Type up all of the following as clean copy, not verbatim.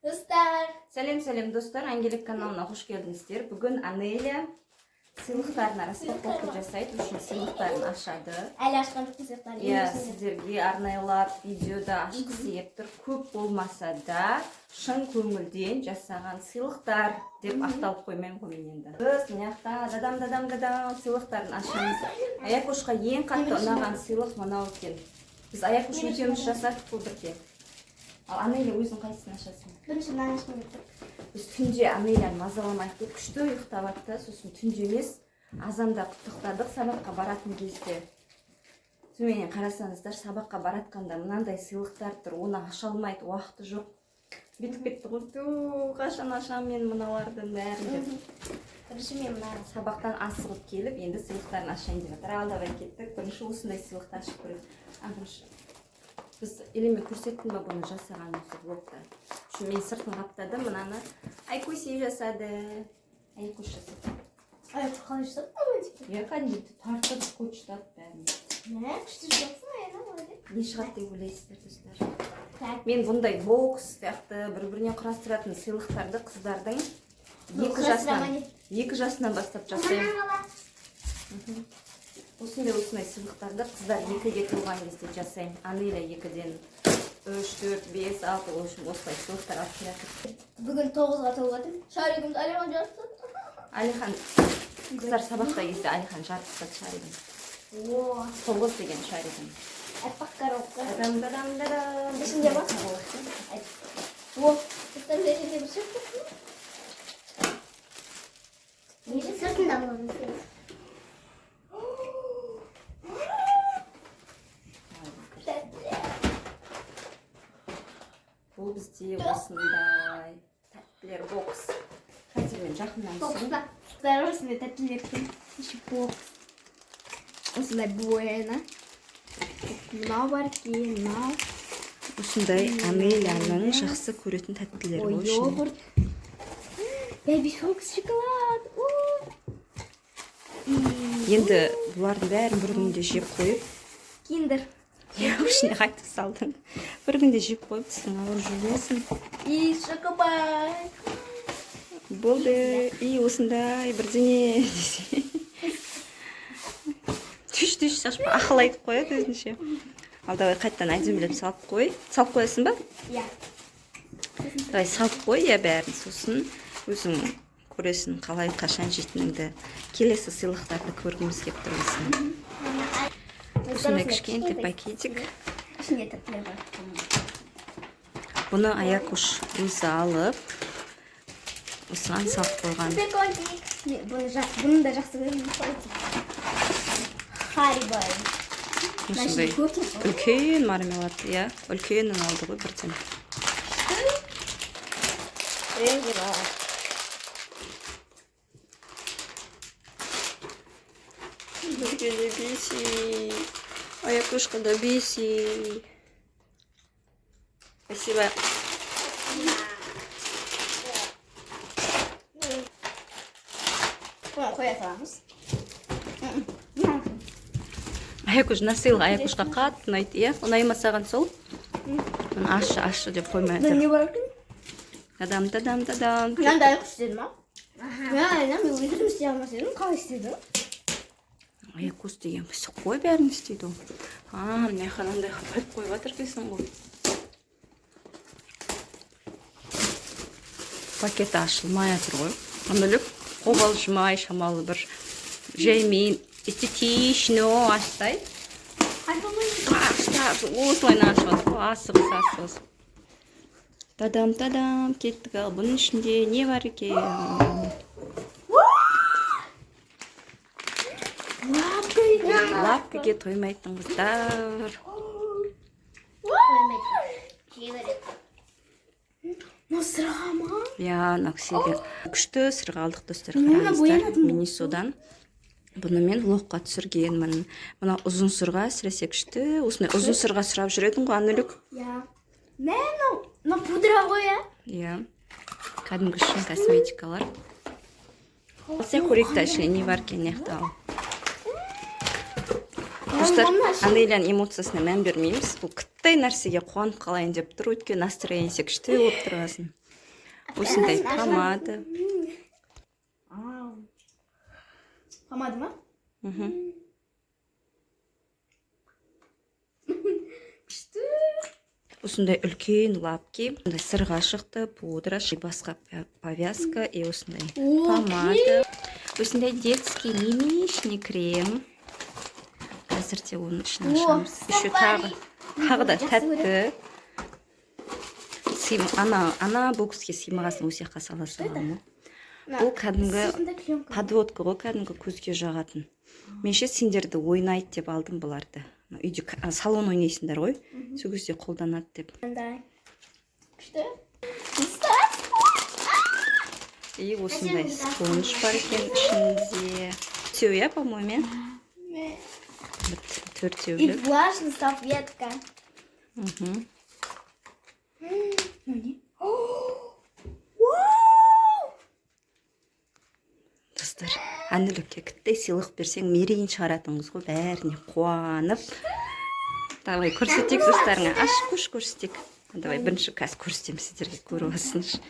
Dostlar. Сәлем достар, Ангелик каналына қош келдіңіздер. Бүгін Анеля сыйлықтарын распаковка жасайды, үшін сыйлықтарын ашады. Әлі ашқан жоқпын сыйлықтарын. Иә, сіздерге арнайлап видеода ашқысы келіп тұр. Көп болмаса да шын көңілден жасаған сыйлықтар деп ақталып қоймаймын ғой мен енді. Біз мына дадам сыйлықтарын ашамыз. Аякошқа ең қатты ұнаған сыйлық мынау екен. Біз Аякош екеуміз жасадық бұл бірге. Ал Анеля өзің қайсысын ашасың? Бірінші мынаны ашқым келіп тұр. Біз түнде Анеляны мазаламайық деп күшті ұйықтап атты. Сосын түнде емес, азанда құттықтадық сабаққа баратын кезде. Сонымен қарасаңыздар, сабаққа баратқанда мынандай сыйлықтар тұр, оны аша алмайды, уақыты жоқ. Бітіп кетті ғой. Қашан ашам мен мыналардың бәрін деп. Бірінші мен мынаны Сабақтан асығып келіп, енді сыйлықтарын ашайын деп жатыр. Алдабай кеттік. Бірінші осындай сыйлықты ашып көрейік. Біз елеме көрсеттім ба бұны жасаған осы блогта. Мен сыртын қаптадым, мынаны Айкөсе жасады. Айкөш жасады. Айкөш қалай жасады? Я кәдімгі тартып көчтап бәрін. Мә, күшті жасапсың, айна молодец. Не шығады деп ойлайсыздар, достар? Мен бұндай бокс сияқты бір-бірінен құрастыратын сыйлықтарды қыздардың 2 жасынан бастап жасаймын. Осындай сыйлықтарды қыздар 2-ге толған кезде жасаймын. Анеля 2-ден 3, 4, 5, 6 осылай сыйлықтар алып келеді. Бүгін 9-ға толып жатыр. Шаригімді Алихан жарып тастады. Алихан, қыздар сабақта кезде Алихан жарып тастады шаригін. 9 деген шаригін. Әппақ коробка. Дадам. Ішінде бар? Қыздар лежінде бір шөп тұрсын. Неше сыртында болатын? Бұл бізде осындай тәттілер бокс. Қазір мен жақыннан түсірім. Қыздар осындай тәттілердің іші бокс. Осындай буэна. Мынау бар кейін, мынау. Осындай Анеляның жақсы көретін тәттілері бұл үшін. Йогурт. Бэби фокс шоколад. Енді бұлардың бәрін бір күнде жеп қойып. Киндер. Ішіне қайтып салдың. Бір күнде жеп қойып, тісің ауыр жүрмесін. И шокобай. Болды. И осындай бірдеңе. Түш шашпа ақыл айтып қояды өзінше. Алдабай қайттан әдемілеп салып қой. Салып қоясың ба? Иә. Давай салып қой, я бәрін. Сосын өзің көресің қалай қашан жетініңді. Келесі сыйлықтарды көргіміз кеп тұрмысың. Осындай кішкентай пакетик. Ішінде тәттілер бар. Бұны Аякош өзі алып, осыған салып қойған. Бұны да жақсы көремін. Харибай. Осындай үлкен мармелад, иә, үлкенін алды ғой бірден. Ренжі бар. Біргене беси. Аякошқа да беси. Спасибо. Қоя саламыз. Аякош насыйлық Аякошқа қатты ұнайды, иә? Ұнаймасаған сол? Ашы деп қоймайды. Не бар екен? Дадам. Мынандай Аякош деді ма? Мен өзім істей алмас едім, қалай істеді? Аякош деген пісік қой бәрін істейді ол. Мына қанандай қойып қойып жатыр дейсің ғой. Пакеті ашылмай жатыр ғой. Анылып қобалжымай шамалы бір жаймен эстетично аштай. Осылай ашып жатыр ғой. Асығыс. Дадам, кеттік ал. Бұның ішінде не бар екен? Лапкаге тоймайтын қыздар. Сырға ма? Я, Наксиге. Күшті сырға алдық достар, қараңыздар. Минисодан. Бұны мен влогқа түсіргенмін. Мына ұзын сырға әсіресе күшті. Осындай ұзын сырға сұрап жүредің ғой, Анылік? Я. Мына пудра ғой, я? Я. Кәдімгі шын косметикалар. Осы көректі ішіне не бар екен неқтал. достар, Анеляның эмоциясына мән бермейміз. Бұл қыттай нәрсеге қуанып қалайын деп тұр, өйткені настроениесі күшті болып тұрғасын. Осындай помада. Помада ма? Осындай үлкен лапки, сырға шықты, пудра, басқа повязка, и осындай помада. Осындай детский мимишный крем. Қазірде оның ішін ашамыз. Еще тағы да тәтті. Ана бұл кісіге сыймағасын осы жаққа сала саламын. Бұл кәдімгі подводка ғой, кәдімгі көзге жағатын. Менше сендерді ойнайды деп алдым бұларды. Үйде салон ойнайсыңдар ғой, сол кезде қолданады деп. И осындай спонж бар екен ішінде. Төртеу, по-моему. Төртеулік. И влажная салфетка. Достар, Әнілікке кіттай сыйлық берсең, мерейін шығаратыңыз ғой, бәріне қуанып. Давай, көрсетек достарыңа. Аш көрсетек. Давай, бірінші кәс көрсетем сіздерге, көріп алсыншы.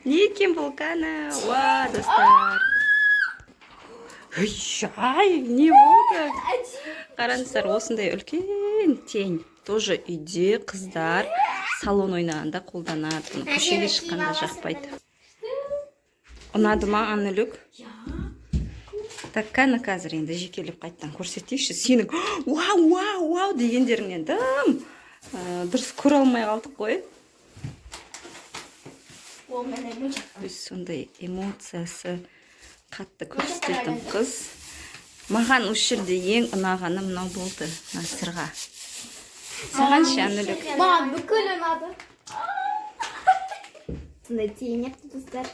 Не екен бұл кәні? Уа, достар. Ай, не болды? Қараңыздар, осындай үлкен тень. Тоже үйде қыздар салон ойнағанда қолданады. Көшеге шыққанда жақпайды. Ұнады ма, Аннелік? Так, кәні қазір енді жекелеп қайттан көрсетейші. Сенің вау дегендеріңнен дұрыс көре алмай қалдық қой. Сондай эмоциясы қатты көрсететін қыз. Маған осы жерде ең ұнағаны мынау болды, сырға. Саған ше, Аннелік? Маған бүкіл ұнады. Сондай тень епті достар.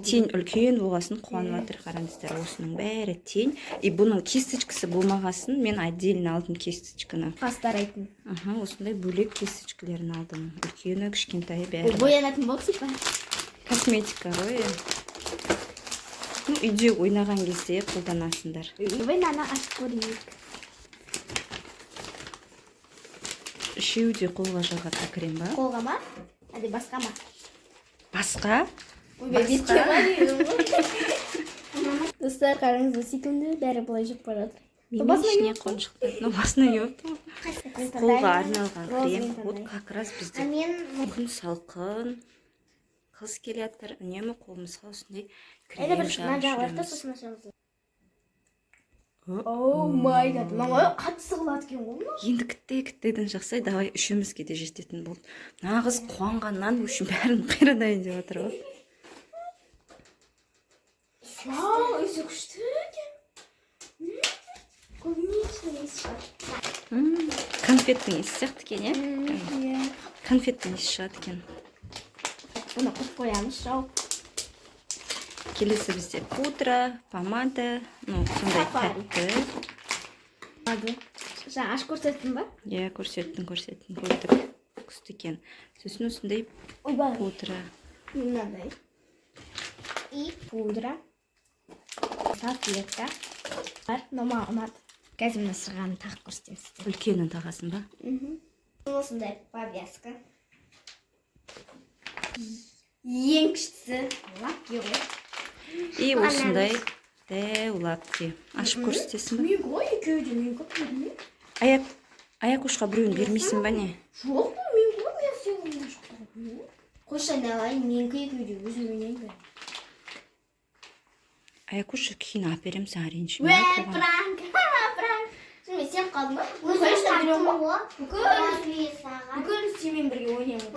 Тень үлкен болғасын қуанып жатыр, қараңыздар. Осының бәрі тень. И бұның кисточкасы болмағасын, мен отдельно алдым кисточканы. Қастарайтын. Осындай бөлек кисточкалерін алдым. Үлкені, кішкентай бәрі. Боянатын болды па? Косметика ғой. Үйде ойнаған кезде қолданасыңдар. Ойнана ашып көрейік. Үшеуде қолға жағатын крем ба? Қолға ма? Әде басқа ма? Басқа? Достар, қараңыз, секунды бәрі бұлай жүк барады. Мимишіне қоншықтар. Басына еуді. Қолға арналған крем. Вот как раз бізде күн салқын. Қыз келеттір, үнемі қолымызға осындай крем жағып жүреміз. Оу май гад, мама қатты сығылады кен ғой ма? Енді кіттейден жақсай, давай үшімізге де жететін болды. Нағыз қуанғаннан үшін бәрін қирадайын деп отыр ғой. Вау, өсі күшті екен. Клубничный иіс шығады. Конфеттің иісі сияқты екен, е? Конфеттің иісі шығады екен. Бұны қып қоямыз, жау. Келесі бізде пудра, помада, сондай тәтті. Жаңа аш көрсеттің ба? Е, көрсеттің, көрдік. Күшті екен. Сосын осындай пудра. Мынандай. И пудра. Салфетка. Нома ұнады. Қазір мына сырғаны тағып көрсетем сізді. Үлкенін тағасын ба? Осындай повязка. Ең күштісі лапки ғой. И осындай дәу лапки. Ашып көрсетесің ба? Мен ғой, екеуде мен көп бермеймін. Аяқ ұшқа біреуін бермейсің ба не? Жоқ, мен ғой, мен сүйгімді жоқтар. Қошан алайын, мен екеуде өзім ойнайын. Аяқ ұшы кейін аперем саринші. Пранк. Şimdi sen kalma. Bunu sonuçta biliyorum bak. Bugün seninle birlikte oynayalım.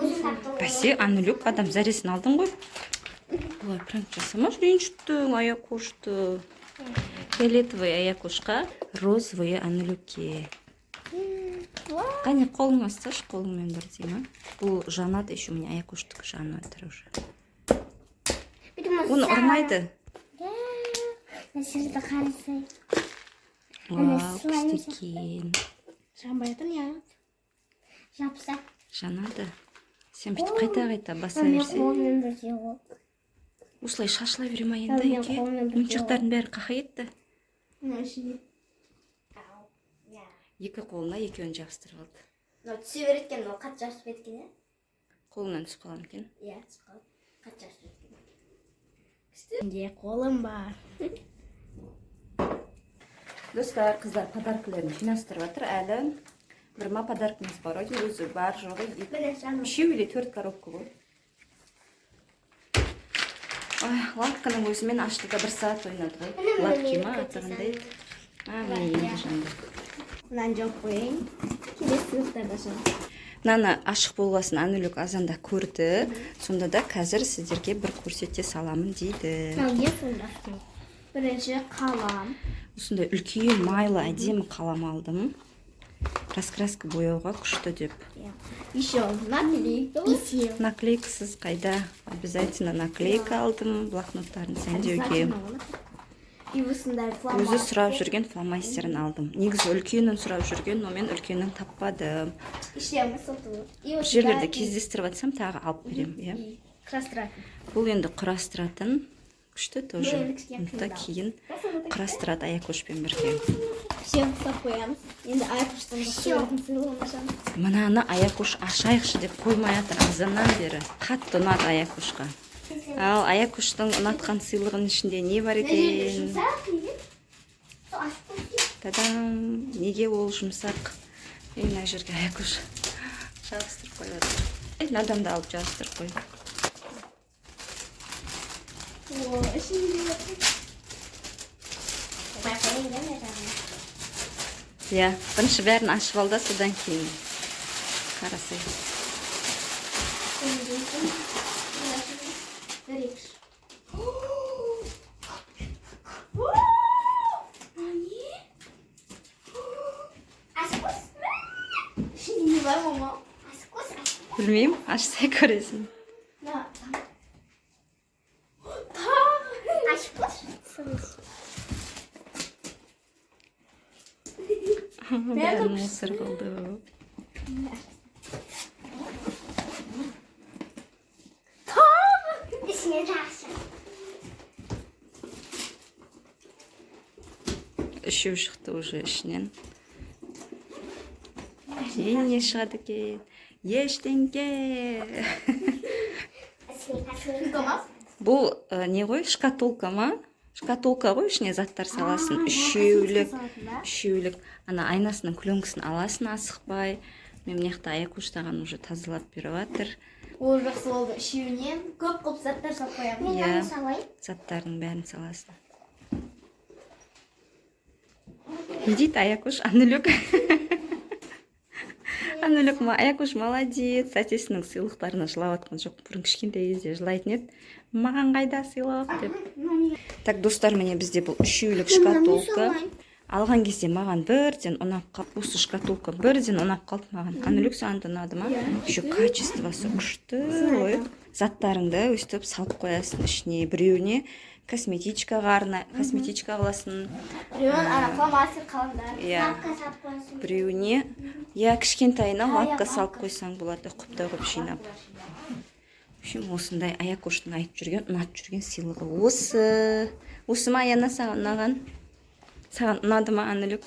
Бәсе, Аннелік, адам зәресін алдың ғой. Бұлай пранк жасама, ренжіттің аяқ ұшты. Фиолетовый аяқ ұшқа, розовый Аннелікке. Қане, қолың асташ, қолыңмен бірдей ма? Бұл жанады, еще у меня аяқ ұштық жану әтір уже. Оны ұрмайды. Насырды қарасай. Вау, күшті екен. Жанбайтын я. Жапса. Жанады. Сен бүйтіп қайта баса берсең. осылай шашыла бере ма енді үйге? Ойыншықтардың бәрі қақа кетті. Екі қолына екеуін жабыстырып алды. Түсе береткен, ол қат жабысып кеткен, е? Қолынан түсіп қалған екен. Иә, түсіп қалды. Қат жабысып кеткен. Де қолым бар. Достар, қыздар подаркілерін жинастырып жатыр. Әлі бір ма подаркіміз бар. Өзі бар, жоғы. Үшеу или 4 коробка ғой. Лапканың өзімен ашты да 1 сағат ойнады ғой. Лапки ма атығындай. Міне енді жанды. Мынаны жауып қойайын. Келесі сыйлықтарда шығады. Мынаны ашық болғасын Анүлік азанда көрді. Сонда да қазір сіздерге бір көрсете саламын дейді. Бірінші қалам. Осындай үлкен майлы әдемі қалам алдым. Раскраска бояуға күшті деп. Еще наклейка. Наклейкасыз қайда? Обязательно наклейка алдым блокноттарын сәндеуге. Өзі сұрап жүрген фломастерін алдым. Негізі үлкенін сұрап жүрген, но мен үлкенін таппадым. Бір жерлерде кездестіріп атсам, тағы алып берем. Бұл енді құрастыратын. Күшті тоже. Ұнтта кейін құрастырады аякөшпен бірге. Мынаны аякөш ашайықшы деп қоймай атыр азаннан бері. Қатты ұнады аякөшқа. Ал аякөштің ұнатқан сыйлығының ішінде не бар екен? Тадам! Неге ол жұмсақ? Мына жерге аякөш жабыстырып қойады. Надамды алып жабыстырып қой. Иә, бірінші бәрін ашып алда, содан кейін қарасай. Білмеймін, ашсай көресің. Бәрін мусор қылды. Үшеу шықты уже ішінен. Не шығады екен? Ештеңке. Бұл не ғой? Шкатулка ма? Шкатулка ғой, ішіне заттар саласын. Үшеулік. Ана айнасының күліңкісін аласын асықпай. Мен мынаяқта аякөштаған уже тазалап беріп жатыр. Ол жақсы болды. Үшеуінен көп заттар салып қоямын. Иә, заттардың бәрін саласын. Не дейді аякөш? Анүлік. Анүлік аякөш молодец. Әтесінің сыйлықтарына жылап атқан жоқ. Бұрын кішкентай кезде жылайтын еді. Маған қайда сыйлық деп. Так, достар, міне бізде бұл үшеулік шкатулка. Алған кезде маған бірден ұнап қалып, осы шкатулка бірден ұнап қалды маған. Анүлік саған да ұнады ма? Еще качествосы күшті ғой. Заттарыңды өстіп салып қоясың ішіне. Біреуіне косметичкаға қаласын. Біреуін фломастер қаламдар. Біреуіне кішкентайына лапка салып қойсаң болады, құпта қып жинап. Осындай аякөштің айтып жүрген, ұнатып жүрген сыйлығы осы. Осы ма, Аяна, саған ұнаған? Саған ұнады ма, Анүлік?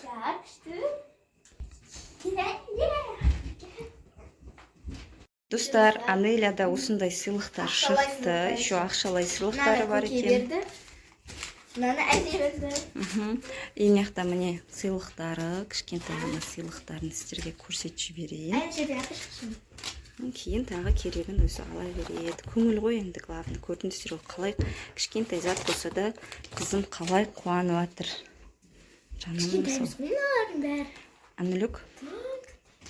Достар, Анеляда осындай сыйлықтар шықты. Еще ақшалай сыйлықтары бар екен. Мынаны әдебеді. Емияқта міне сыйлықтары, кішкентай ғана сыйлықтарын сіздерге көрсетіп жіберейін. Кейін тағы керегін өзі ала береді. Көңіл ғой енді главный. Көрдіңіздер ғой, қалай кішкентай зат болса да қызым қалай қуанып жатыр. Жаным сол. Анүлік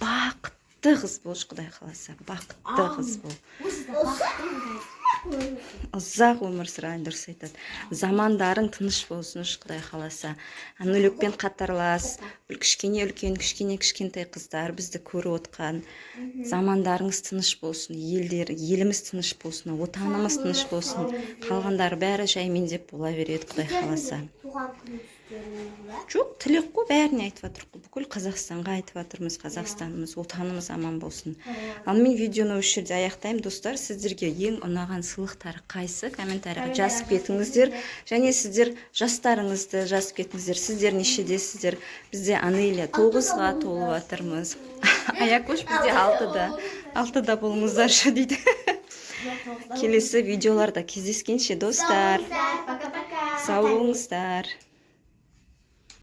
бақытты қыз бол, Құдай қаласа. Бақытты қыз бол. Ұзақ өмір сүрейін, дұрыс айтады. Замандарың тыныш болсын, Құдай қаласа. Анүлікпен қатарлас, кішкене үлкен, кішкентай қыздар бізді көріп отқан. Замандарыңыз тыныш болсын, еліміз тыныш болсын, отанымыз тыныш болсын. Қалғандары бәрі жаймен деп бола береді, Құдай қаласа. туған күндеріңіз бар? Жоқ, тілек қой, бәріне айтып жатырмыз қой. Бүкіл Қазақстанға айтып жатырмыз. Қазақстанымыз, отанымыз аман болсын. Ал мен видеоны осы жерде аяқтаймын, достар. Сіздерге ең ұнаған сыйлықтар қайсы? Комментарийға жазып кетіңіздер. Және сіздер жастарыңызды жазып кетіңіздер. Сіздер нешедесіздер? Бізде Анелия 9-ға толып жатырмыз. Аякөш бізде 6-да. 6-да болыңыздаршы дейді. Келесі видеоларда кездескенше, достар. Пока-пока. Сау болыңыздар.